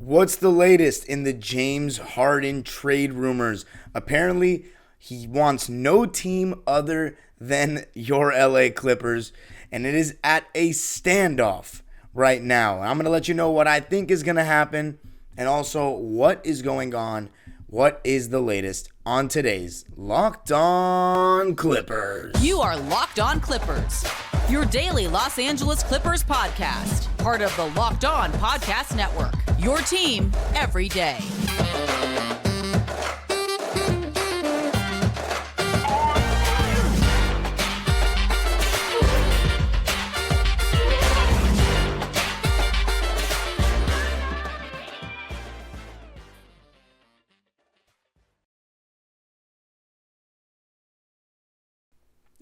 What's the latest in the James Harden trade rumors? Apparently, he wants no team other than your LA Clippers, and it is at a standoff right now. I'm going to let you know what I think is going to happen and also what is going on. What is the latest on today's Locked On Clippers? You are Locked On Clippers, your daily Los Angeles Clippers podcast, part of the Locked On Podcast Network, your team every day.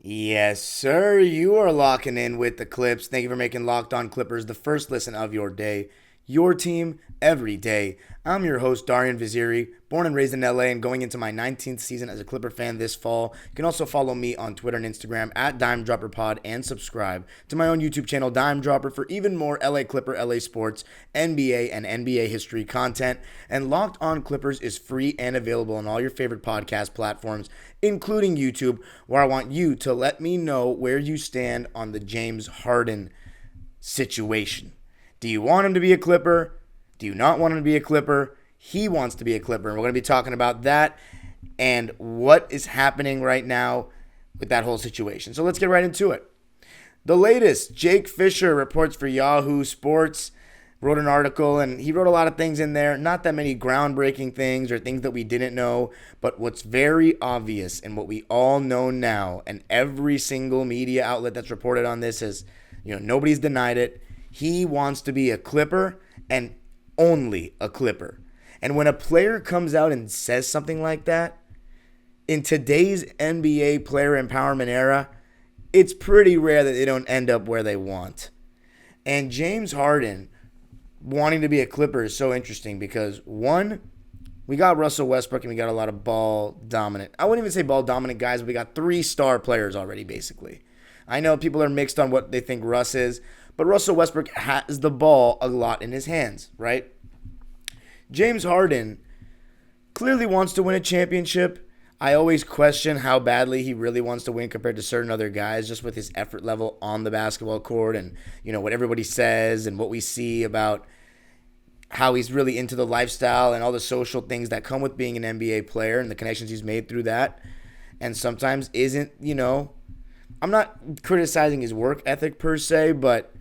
Yes, sir. You are locking in with the Clips. Thank you for making Locked On Clippers the first listen of your day. Your team every day. I'm your host, Darian Vaziri, born and raised in LA and going into my 19th season as a Clipper fan this fall. You can also follow me on Twitter and Instagram at DimeDropperPod and subscribe to my own YouTube channel, Dime Dropper, for even more LA Clipper, LA Sports, NBA, and NBA history content. And Locked On Clippers is free and available on all your favorite podcast platforms, including YouTube, where I want you to let me know where you stand on the James Harden situation. Do you want him to be a Clipper? Do you not want him to be a Clipper? He wants to be a Clipper. And we're going to be talking about that and what is happening right now with that whole situation. So let's get right into it. The latest, Jake Fisher reports for Yahoo Sports, wrote an article, and he wrote a lot of things in there. Not that many groundbreaking things or things that we didn't know, but what's very obvious and what we all know now, and every single media outlet that's reported on this is, nobody's denied it. He wants to be a Clipper and only a Clipper. And when a player comes out and says something like that, in today's NBA player empowerment era, it's pretty rare that they don't end up where they want. And James Harden wanting to be a Clipper is so interesting because, one, we got Russell Westbrook and we got a lot of ball dominant. I wouldn't even say ball dominant guys, but we got 3 star players already, basically. I know people are mixed on what they think Russ is, but Russell Westbrook has the ball a lot in his hands, right? James Harden clearly wants to win a championship. I always question how badly he really wants to win compared to certain other guys, just with his effort level on the basketball court and, what everybody says and what we see about how he's really into the lifestyle and all the social things that come with being an NBA player and the connections he's made through that. And sometimes isn't, I'm not criticizing his work ethic per se, but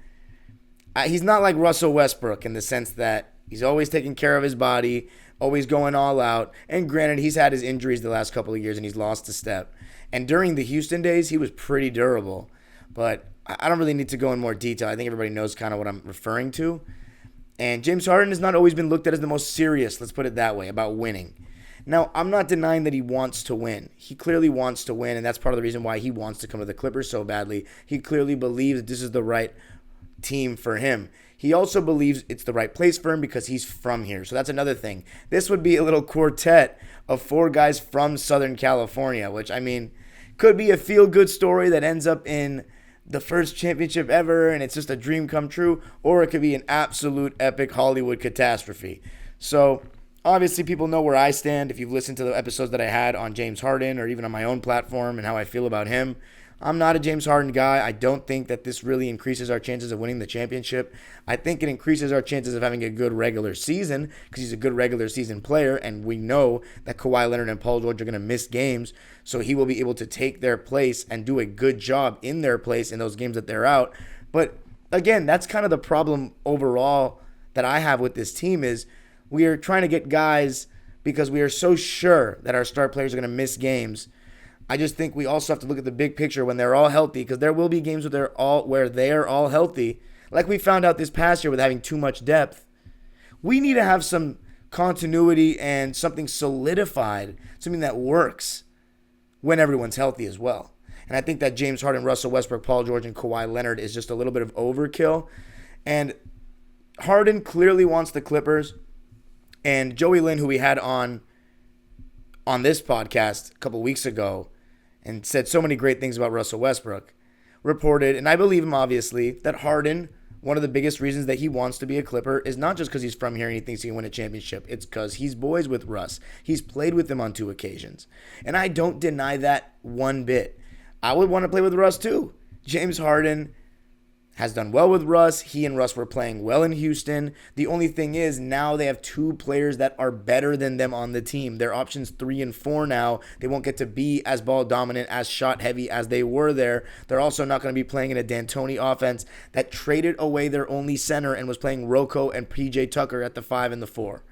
he's not like Russell Westbrook in the sense that he's always taking care of his body, always going all out. And granted, he's had his injuries the last couple of years and he's lost a step. And during the Houston days, he was pretty durable. But I don't really need to go in more detail. I think everybody knows kind of what I'm referring to. And James Harden has not always been looked at as the most serious, let's put it that way, about winning. Now, I'm not denying that he wants to win. He clearly wants to win, and that's part of the reason why he wants to come to the Clippers so badly. He clearly believes that this is the right team for him. He also believes it's the right place for him because he's from here. So that's another thing. This would be a little quartet of 4 guys from Southern California, which, could be a feel-good story that ends up in the first championship ever and it's just a dream come true, or it could be an absolute epic Hollywood catastrophe. So obviously people know where I stand. If you've listened to the episodes that I had on James Harden or even on my own platform and how I feel about him, I'm not a James Harden guy. I don't think that this really increases our chances of winning the championship. I think it increases our chances of having a good regular season because he's a good regular season player, and we know that Kawhi Leonard and Paul George are going to miss games, so he will be able to take their place and do a good job in their place in those games that they're out. But again, that's kind of the problem overall that I have with this team is we are trying to get guys because we are so sure that our star players are going to miss games. I just think we also have to look at the big picture when they're all healthy, because there will be games where they are all healthy, like we found out this past year with having too much depth. We need to have some continuity and something solidified, something that works when everyone's healthy as well. And I think that James Harden, Russell Westbrook, Paul George, and Kawhi Leonard is just a little bit of overkill. And Harden clearly wants the Clippers. And Joey Lynn, who we had on this podcast a couple weeks ago, and said so many great things about Russell Westbrook, reported, and I believe him obviously, that Harden one of the biggest reasons that he wants to be a Clipper is not just because he's from here and he thinks he can win a championship. It's because he's boys with Russ. He's played with him on 2 occasions. And I don't deny that one bit. I would want to play with Russ too. James Harden has done well with Russ. He and Russ were playing well in Houston. The only thing is now they have 2 players that are better than them on the team. They're options 3 and 4 now. They won't get to be as ball dominant, as shot heavy as they were there. They're also not going to be playing in a D'Antoni offense that traded away their only center and was playing Rocco and PJ Tucker at the 5 and the 4.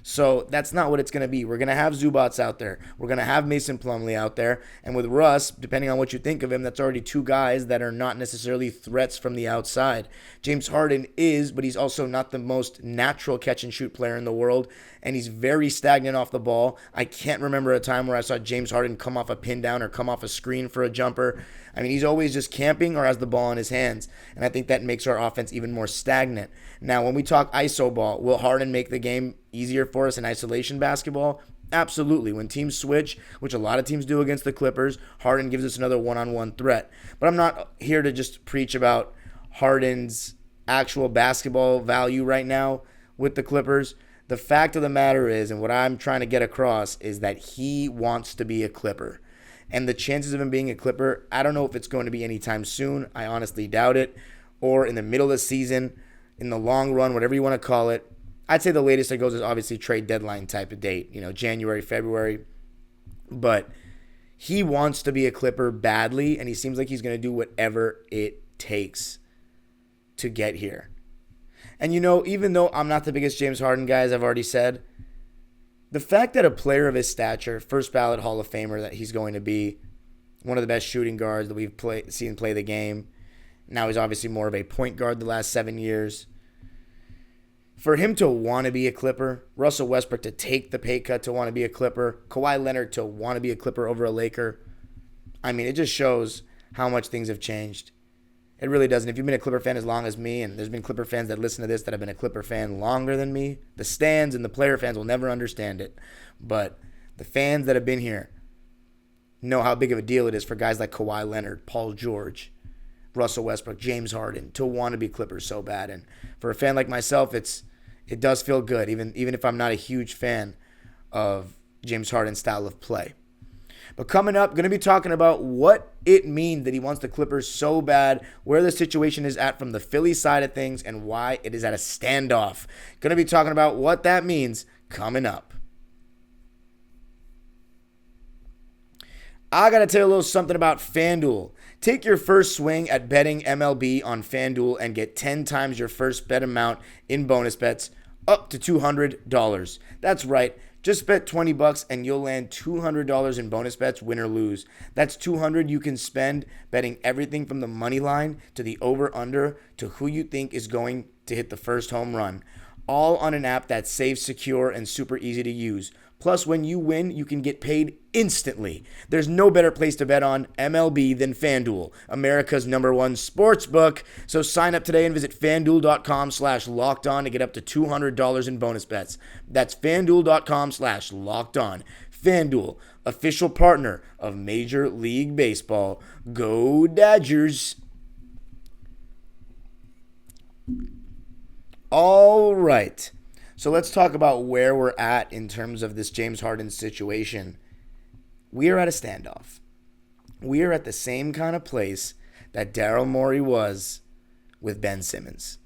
So that's not what it's going to be. We're going to have Zubats out there. We're going to have Mason Plumlee out there. And with Russ, depending on what you think of him, that's already 2 guys that are not necessarily threats from the outside. James Harden is, but he's also not the most natural catch-and-shoot player in the world. And he's very stagnant off the ball. I can't remember a time where I saw James Harden come off a pin down or come off a screen for a jumper. I mean, he's always just camping or has the ball in his hands. And I think that makes our offense even more stagnant. Now, when we talk iso ball, will Harden make the game easier for us in isolation basketball? Absolutely. When teams switch, which a lot of teams do against the Clippers, Harden gives us another one-on-one threat. But I'm not here to just preach about Harden's actual basketball value right now with the Clippers. The fact of the matter is, and what I'm trying to get across, is that he wants to be a Clipper. And the chances of him being a Clipper, I don't know if it's going to be anytime soon. I honestly doubt it. Or in the middle of the season, in the long run, whatever you want to call it. I'd say the latest it goes is obviously trade deadline type of date, January, February. But he wants to be a Clipper badly, and he seems like he's going to do whatever it takes to get here. And, even though I'm not the biggest James Harden guy, as I've already said, the fact that a player of his stature, first ballot Hall of Famer that he's going to be, one of the best shooting guards that we've seen play the game, now he's obviously more of a point guard the last 7 years. For him to want to be a Clipper, Russell Westbrook to take the pay cut to want to be a Clipper, Kawhi Leonard to want to be a Clipper over a Laker, I mean, it just shows how much things have changed. It really doesn't. If you've been a Clipper fan as long as me, and there's been Clipper fans that listen to this that have been a Clipper fan longer than me, the stands and the player fans will never understand it. But the fans that have been here know how big of a deal it is for guys like Kawhi Leonard, Paul George, Russell Westbrook, James Harden to want to be Clippers so bad. And for a fan like myself, it does feel good, even if I'm not a huge fan of James Harden's style of play. But coming up, going to be talking about what it means that he wants the Clippers so bad, where the situation is at from the Philly side of things, and why it is at a standoff. Going to be talking about what that means coming up. I got to tell you a little something about FanDuel. Take your first swing at betting MLB on FanDuel and get 10 times your first bet amount in bonus bets, up to $200. That's right. Just bet $20 and you'll land $200 in bonus bets, win or lose. That's $200 you can spend betting everything from the money line to the over-under to who you think is going to hit the first home run. All on an app that's safe, secure, and super easy to use. Plus, when you win, you can get paid instantly. There's no better place to bet on MLB than FanDuel, America's #1 sports book. So sign up today and visit FanDuel.com/lockedon to get up to $200 in bonus bets. That's FanDuel.com/lockedon. FanDuel, official partner of Major League Baseball. Go Dodgers! All right. So let's talk about where we're at in terms of this James Harden situation. We are at a standoff. We are at the same kind of place that Darryl Morey was with Ben Simmons.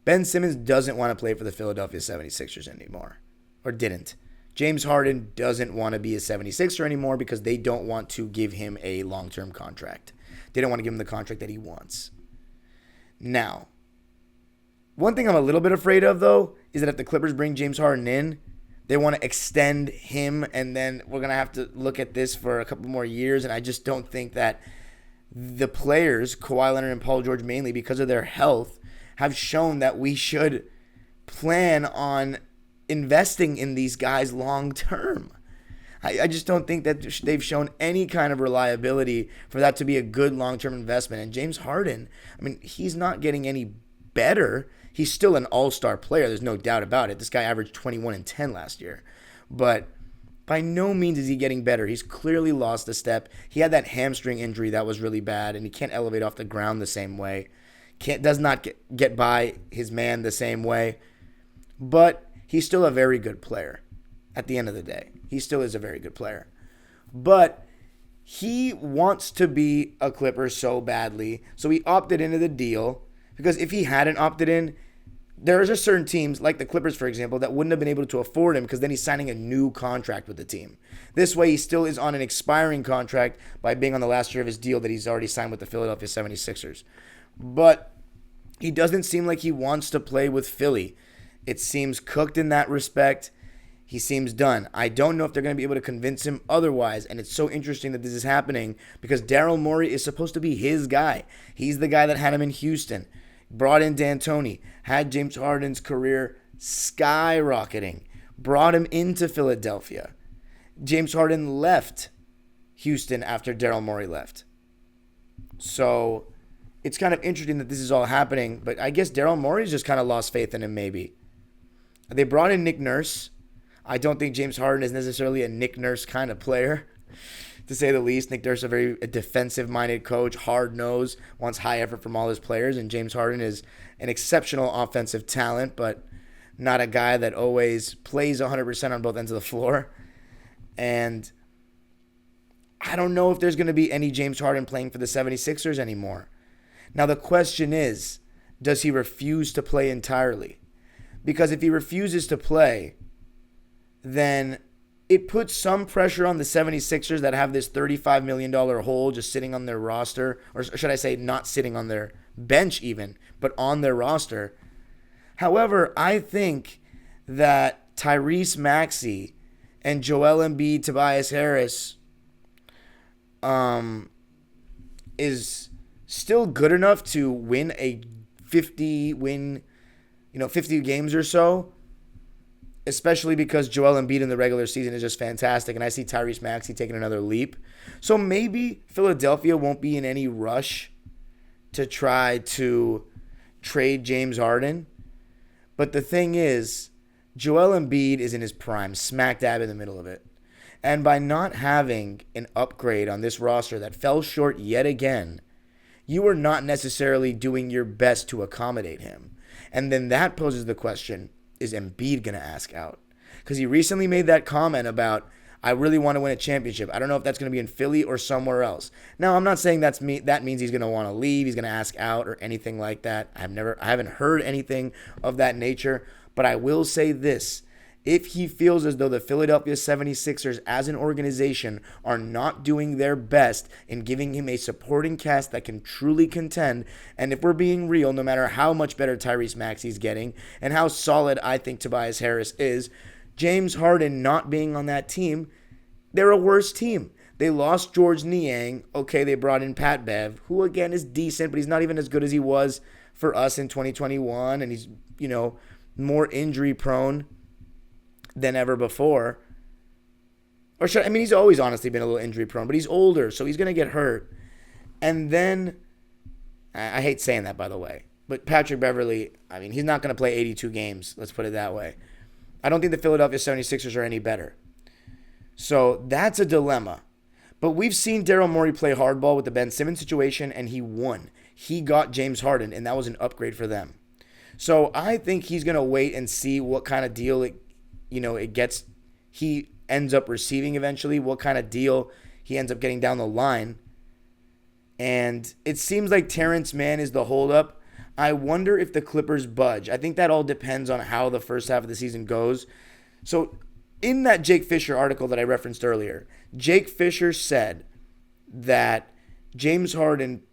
Ben Simmons doesn't want to play for the Philadelphia 76ers anymore, or didn't. James Harden doesn't want to be a 76er anymore because they don't want to give him a long-term contract. They don't want to give him the contract that he wants. Now, one thing I'm a little bit afraid of, though, is that if the Clippers bring James Harden in, they want to extend him, and then we're going to have to look at this for a couple more years, and I just don't think that the players, Kawhi Leonard and Paul George mainly, because of their health, have shown that we should plan on investing in these guys long term. I just don't think that they've shown any kind of reliability for that to be a good long-term investment. And James Harden, I mean, he's not getting any better. He's still an all-star player. There's no doubt about it. This guy averaged 21 and 10 last year. But by no means is he getting better. He's clearly lost a step. He had that hamstring injury that was really bad, and he can't elevate off the ground the same way. does not get by his man the same way. But he's still a very good player at the end of the day. He still is a very good player. But he wants to be a Clipper so badly, so he opted into the deal. Because if he hadn't opted in, there's just certain teams, like the Clippers, for example, that wouldn't have been able to afford him because then he's signing a new contract with the team. This way, he still is on an expiring contract by being on the last year of his deal that he's already signed with the Philadelphia 76ers. But he doesn't seem like he wants to play with Philly. It seems cooked in that respect. He seems done. I don't know if they're going to be able to convince him otherwise, and it's so interesting that this is happening because Darryl Morey is supposed to be his guy. He's the guy that had him in Houston. Brought in D'Antoni, had James Harden's career skyrocketing, brought him into Philadelphia. James Harden left Houston after Darryl Morey left. So it's kind of interesting that this is all happening, but I guess Darryl Morey's just kind of lost faith in him maybe. They brought in Nick Nurse. I don't think James Harden is necessarily a Nick Nurse kind of player, to say the least. Nick Nurse is a very defensive-minded coach, hard-nosed, wants high effort from all his players, and James Harden is an exceptional offensive talent, but not a guy that always plays 100% on both ends of the floor. And I don't know if there's going to be any James Harden playing for the 76ers anymore. Now, the question is, does he refuse to play entirely? Because if he refuses to play, then it puts some pressure on the 76ers that have this $35 million hole just sitting on their roster, or should I say not sitting on their bench even, but on their roster. However, I think that Tyrese Maxey and Joel Embiid, Tobias Harris is still good enough to win a 50 games or so, especially because Joel Embiid in the regular season is just fantastic, and I see Tyrese Maxey taking another leap. So maybe Philadelphia won't be in any rush to try to trade James Harden. But the thing is, Joel Embiid is in his prime, smack dab in the middle of it. And by not having an upgrade on this roster that fell short yet again, you are not necessarily doing your best to accommodate him. And then that poses the question, is Embiid going to ask out? Because he recently made that comment about, I really want to win a championship. I don't know if that's going to be in Philly or somewhere else. Now, I'm not saying that means he's going to want to leave, he's going to ask out or anything like that. I haven't heard anything of that nature, but I will say this. If he feels as though the Philadelphia 76ers as an organization are not doing their best in giving him a supporting cast that can truly contend, and if we're being real, no matter how much better Tyrese Maxey's getting and how solid I think Tobias Harris is, James Harden not being on that team, they're a worse team. They lost George Niang. Okay, they brought in Pat Bev, who again is decent, but he's not even as good as he was for us in 2021, and he's, more injury prone than ever before. He's always honestly been a little injury prone, but he's older, so he's going to get hurt. And then, I hate saying that, by the way, but Patrick Beverley, he's not going to play 82 games, let's put it that way. I don't think the Philadelphia 76ers are any better. So that's a dilemma. But we've seen Darryl Morey play hardball with the Ben Simmons situation, and he won. He got James Harden, and that was an upgrade for them. So I think he's going to wait and see what kind of deal he ends up receiving eventually, what kind of deal he ends up getting down the line. And it seems like Terrence Mann is the holdup. I wonder if the Clippers budge. I think that all depends on how the first half of the season goes. So in that Jake Fisher article that I referenced earlier, Jake Fisher said that James Harden,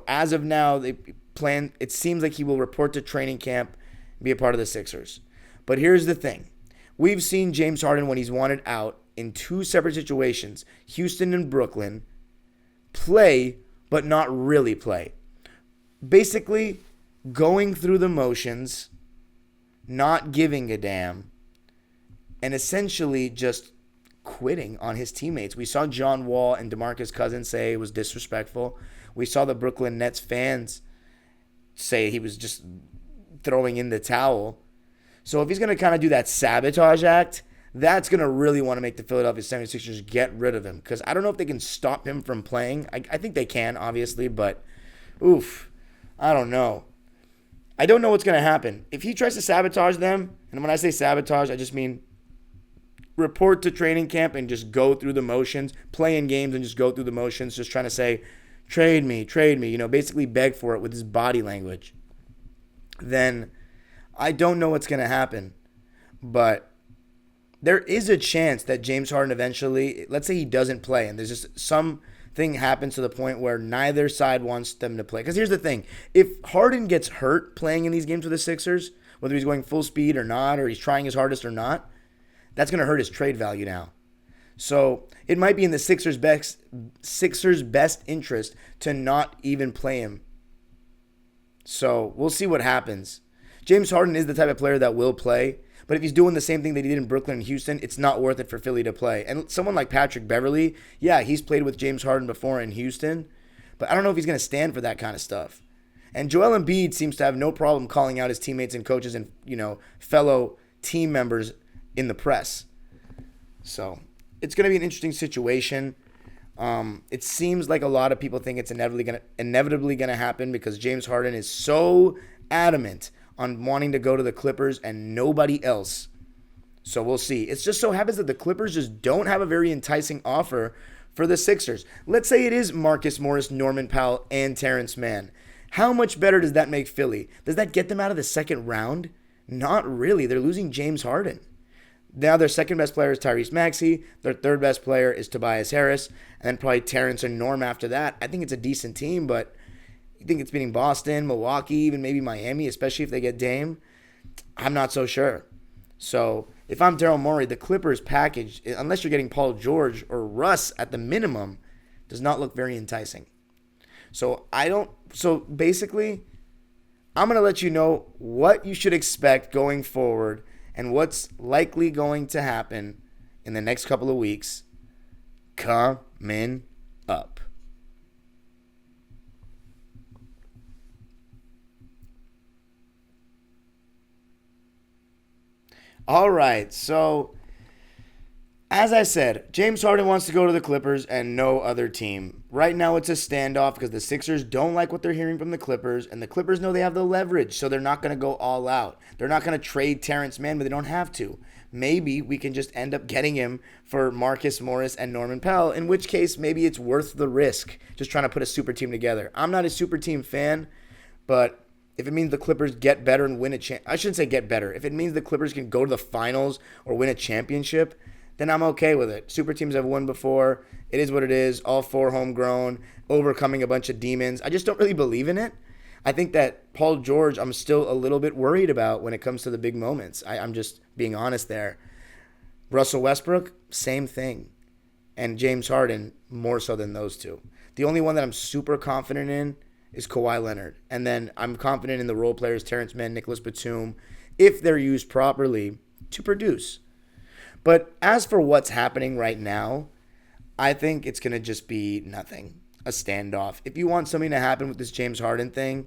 as of now, it seems like he will report to training camp and be a part of the Sixers. But here's the thing. We've seen James Harden, when he's wanted out, in two separate situations, Houston and Brooklyn, play but not really play. Basically, going through the motions, not giving a damn, and essentially just quitting on his teammates. We saw John Wall and DeMarcus Cousins say it was disrespectful. We saw the Brooklyn Nets fans say he was just throwing in the towel. So if he's going to kind of do that sabotage act, that's going to really want to make the Philadelphia 76ers get rid of him. Because I don't know if they can stop him from playing. I think they can, obviously, but oof. I don't know. I don't know what's going to happen. If he tries to sabotage them, and when I say sabotage, I just mean report to training camp and just go through the motions, play in games and just go through the motions, just trying to say, trade me, basically beg for it with his body language, then I don't know what's going to happen. But there is a chance that James Harden eventually, let's say he doesn't play, and there's just something happens to the point where neither side wants them to play. Because here's the thing. If Harden gets hurt playing in these games with the Sixers, whether he's going full speed or not, or he's trying his hardest or not, that's going to hurt his trade value now. So it might be in the Sixers' best interest to not even play him. So we'll see what happens. James Harden is the type of player that will play, but if he's doing the same thing that he did in Brooklyn and Houston, it's not worth it for Philly to play. And someone like Patrick Beverley, yeah, he's played with James Harden before in Houston, but I don't know if he's going to stand for that kind of stuff. And Joel Embiid seems to have no problem calling out his teammates and coaches and, fellow team members in the press. So it's going to be an interesting situation. It seems like a lot of people think it's inevitably going to happen because James Harden is so adamant on wanting to go to the Clippers and nobody else. So we'll see. It just so happens that the Clippers just don't have a very enticing offer for the Sixers. Let's say it is Marcus Morris, Norman Powell, and Terrence Mann. How much better does that make Philly? Does that get them out of the second round? Not really. They're losing James Harden. Now their second best player is Tyrese Maxey. Their third best player is Tobias Harris. And then probably Terrence and Norm after that. I think it's a decent team, but you think it's beating Boston, Milwaukee, even maybe Miami, especially if they get Dame? I'm not so sure. So if I'm Darryl Morey, the Clippers package, unless you're getting Paul George or Russ at the minimum, does not look very enticing. So basically, I'm going to let you know what you should expect going forward and what's likely going to happen in the next couple of weeks coming up. All right, so as I said, James Harden wants to go to the Clippers and no other team. Right now it's a standoff because the Sixers don't like what they're hearing from the Clippers, and the Clippers know they have the leverage, so they're not going to go all out. They're not going to trade Terrence Mann, but they don't have to. Maybe we can just end up getting him for Marcus Morris and Norman Powell, in which case maybe it's worth the risk, just trying to put a super team together. I'm not a super team fan, but if it means the Clippers get better and win I shouldn't say get better. If it means the Clippers can go to the finals or win a championship, then I'm okay with it. Super teams have won before. It is what it is. All four homegrown, overcoming a bunch of demons. I just don't really believe in it. I think that Paul George, I'm still a little bit worried about when it comes to the big moments. I'm just being honest there. Russell Westbrook, same thing. And James Harden, more so than those two. The only one that I'm super confident in is Kawhi Leonard. And then I'm confident in the role players, Terrence Mann, Nicholas Batum, if they're used properly to produce. But as for what's happening right now, I think it's going to just be nothing, a standoff. If you want something to happen with this James Harden thing,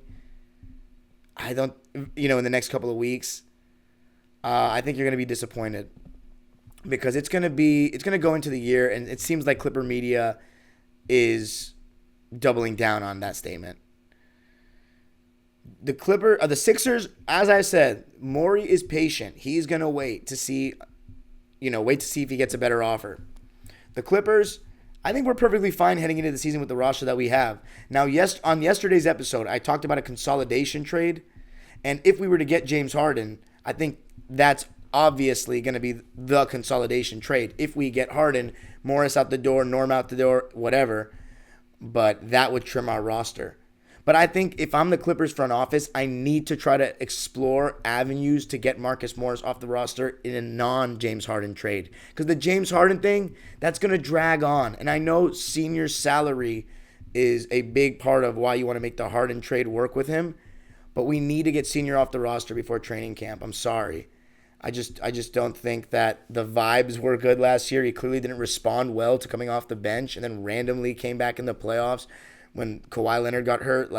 I don't, in the next couple of weeks, I think you're going to be disappointed because it's going to go into the year, and it seems like Clipper media is doubling down on that statement. The Sixers, as I said, Morey is patient. He's going to wait to see if he gets a better offer. The Clippers, I think we're perfectly fine heading into the season with the roster that we have. Now, on yesterday's episode, I talked about a consolidation trade, and if we were to get James Harden, I think that's obviously going to be the consolidation trade. If we get Harden, Morris out the door, Norm out the door, whatever, but that would trim our roster. But I think if I'm the Clippers front office, I need to try to explore avenues to get Marcus Morris off the roster in a non-James Harden trade. Because the James Harden thing, that's going to drag on. And I know senior salary is a big part of why you want to make the Harden trade work with him. But we need to get senior off the roster before training camp. I'm sorry. I just don't think that the vibes were good last year. He clearly didn't respond well to coming off the bench and then randomly came back in the playoffs when Kawhi Leonard got hurt.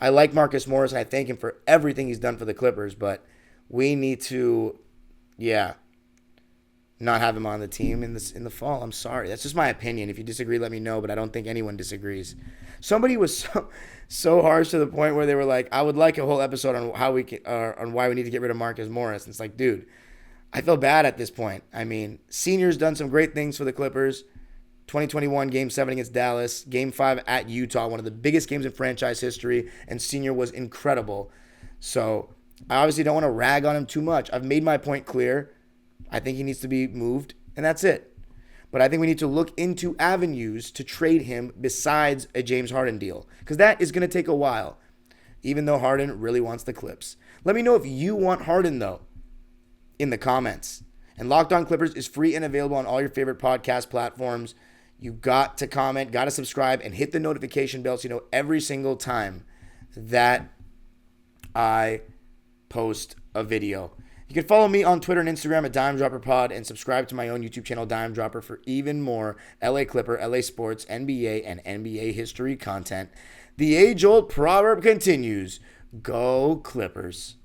I like Marcus Morris, and I thank him for everything he's done for the Clippers, but we need to, not have him on the team in the fall. I'm sorry. That's just my opinion. If you disagree, let me know, but I don't think anyone disagrees. Somebody was so harsh to the point where they were like, I would like a whole episode on how we can, on why we need to get rid of Marcus Morris. And it's like, dude, I feel bad at this point. I mean, Senior's done some great things for the Clippers. 2021 Game 7 against Dallas, Game 5 at Utah, one of the biggest games in franchise history, and Senior was incredible. So I obviously don't want to rag on him too much. I've made my point clear. I think he needs to be moved, and that's it. But I think we need to look into avenues to trade him besides a James Harden deal, because that is going to take a while, even though Harden really wants the Clips. Let me know if you want Harden, though, in the comments. And Locked On Clippers is free and available on all your favorite podcast platforms. You got to comment, got to subscribe, and hit the notification bell so you know every single time that I post a video. You can follow me on Twitter and Instagram at DimeDropperPod and subscribe to my own YouTube channel, Dime Dropper, for even more LA Clipper, LA Sports, NBA, and NBA history content. The age-old proverb continues, go Clippers.